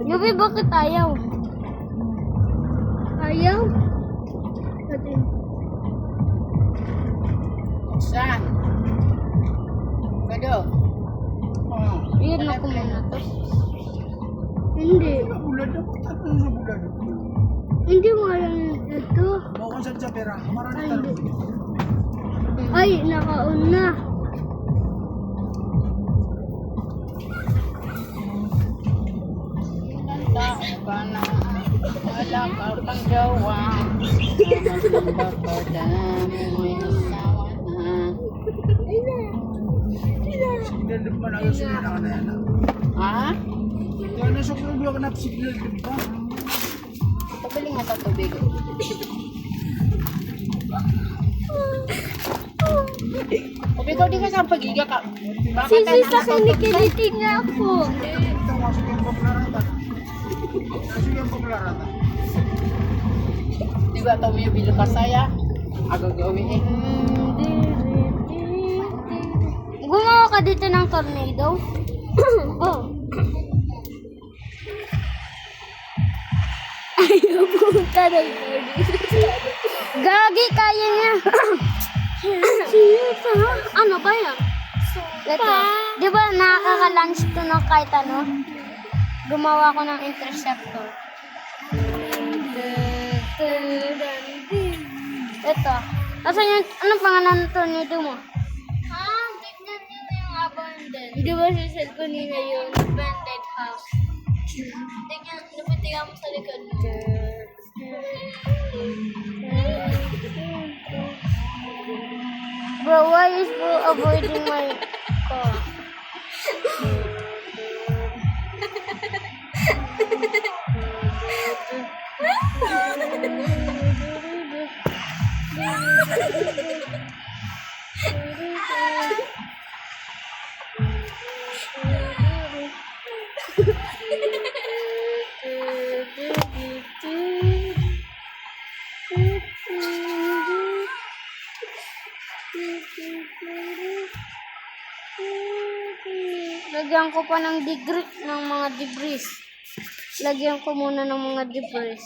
Gabi, bakit ayaw? Ayaw? Saan? Kado? Oh. Yun ako muna to. Hindi. Bulan na po, tatlo sa bulan. Hindi mo alam ito. Bawang sa pera, marami tayo. Ay, nakaon na. Tao ka na, wala ka pang gawa. Mo'y asawa na. Signal pa na yung sumina ka na yan. Ha? Kaya nasa kulo ka na signal din pa. Pabili nga sa tubig. Tubig ko, di ka sa pagiga ka. Baka Sisi tayo sa kinikiliti nga ako. Ito masuk yung paglaratan. Masuk yung paglaratan. Di ba ito may bilo ka saya? Agagawin eh. Gumawa ka dito ng tornado? Oh. Ayaw punta ng tornado. Gagi, kaya niya. Ano ba yan? Ito. Di ba nakaka-launch to ng kahit ano? Gumawa ko ng interceptor. Ito. Asan yung, anong pangalan ng tornado mo? Ha? Tignan niyo na yung abandoned. Di ba sa cellphone nila yung abandoned house? Tignan, napitigan mo sa likod mo. Bro, why is bro avoiding my car? Lagyan ko pa ng mga debris. Lagyan ko muna ng mga debris.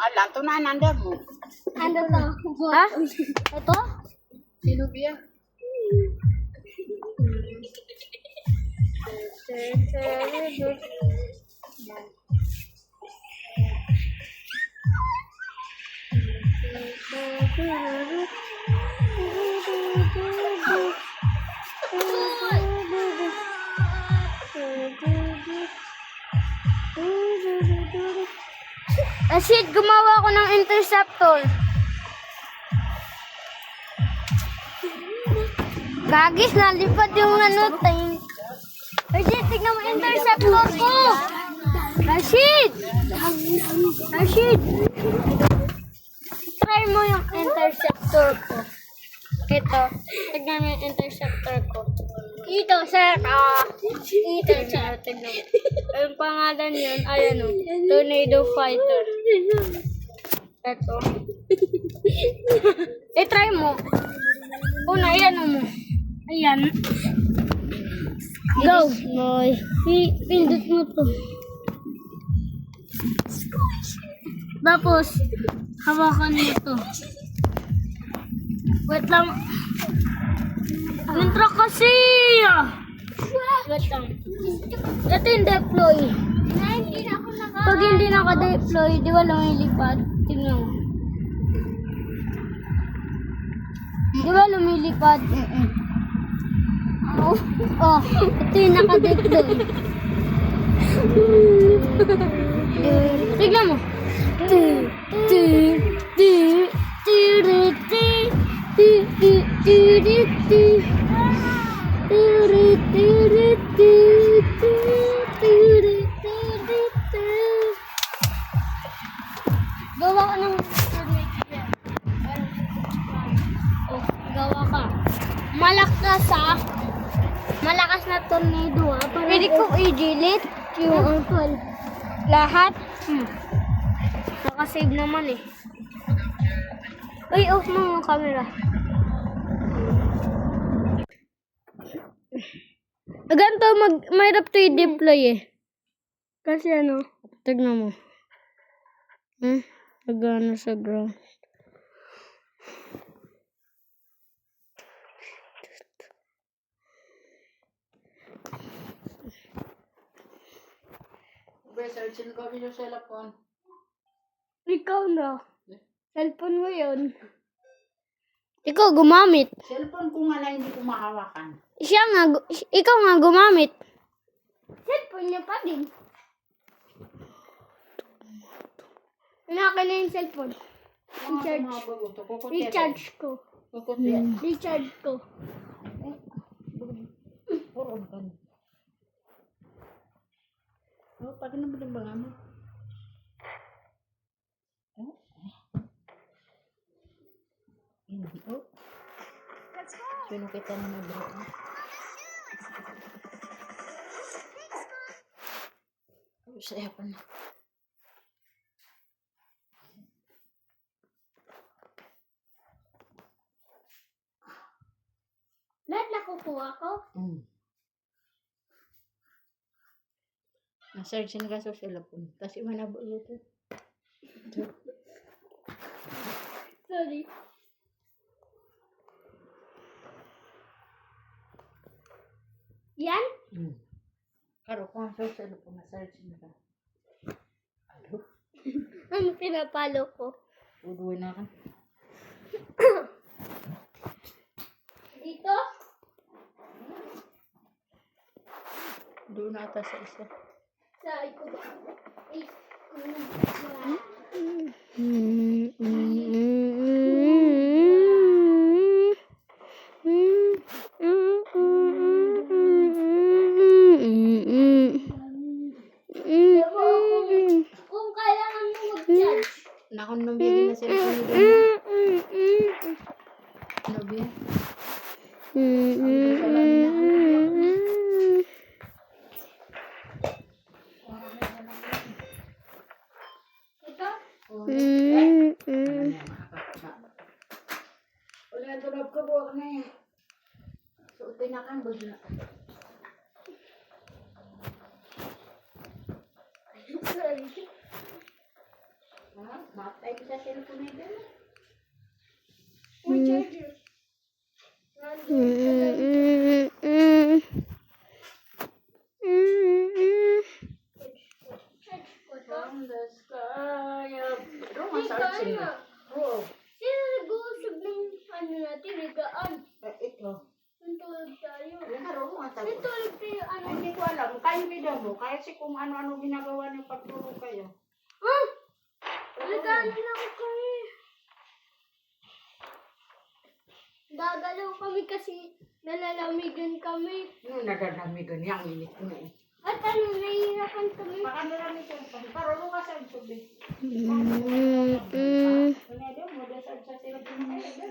Alam, ito na nanda mo. Ano to? Ha? Ito? Sino biya? Asid, gumawa ko ng interceptor. Gagis, nalipad yung ano, tank. Rashid, tignan mo interceptor ko. Rashid! Rashid! Try mo yung interceptor ko. Ito, tignan mo yung interceptor ko. Ito, sir. Ito, sir. Tignan mo. Ang pangalan yun, ayan o. Tornado Fighter. Ito. Try mo. Una, ayan mo. Ayan. Go. Pindot mo to. Tapos, hawakan mo to. Wait lang. Intro kasi. Wait lang. Ito yung deploy. Pag hindi naka-deploy, di ba lumilipad? Tingnan mo. Di ba lumilipad? Oh, ito yung naka-deploy. Tignan mo. Gawa ka ng tornado yan. Oh, gawa ka. Malakas na tornado ah. Pwede kong i-delete yung uncle. Lahat? Nakasave naman eh. Uy, off mo yung camera. Ganito, mahirap to i-deploy eh. Kasi ano, tignan mo. Nagano sa ground. Searchin ko yung cellphone. Ikaw na. Cellphone mo yun. Ikaw gumamit. Cellphone ko nga na hindi ko mahawakan. Ikaw nga gumamit. Cellphone niya pa din. Inakin na yung cellphone. Recharge ko. Recharge ko. Puro ka. Oh, pag nabili ba nga mo? Hindi. Oh. Sino kita na nabili? Saya pa na. Lahat na kukuha ko. Na-searchin ka sa cellphone. Tapos iba na ito. Sorry. Yan? Karo ko ang sa cellphone. Na-searchin ka. Ano? Ano pinapalo ko? Uduin na ka. Dito? Doon na ata sa isa. Sa ikot. Kung kailangan mo mag-charge. Nakon nung bigyan na cellphone ni Dana. Nabi. Ito? Uli ang tulog ko buwak na eh. Suotin na kang bagla. Sorry. Matay ko sa cellphone ni Dana. May charger. Charge ko to. From the sky up. Doon Hindi nga ka searching. na. Oo. Sino nag-uusog ng ano natin, higaan? Ito. Nantulog tayo. Laro mo ang tago. Nantulog tayo, ano? Hindi ko alam. Kayo video mo. Kasi kung ano-ano ginagawa niyo pagtulog kayo. Ha? Nagano na ako kami. Gagalaw kami kasi nalalamigan kami. Yung nadadamigan niya, ang init ko na eh. At ano, nahihirapan kami. Baka marami siyang pang. Parang ka sa tubig. Kanya mo, dasal sa sila pinamaya.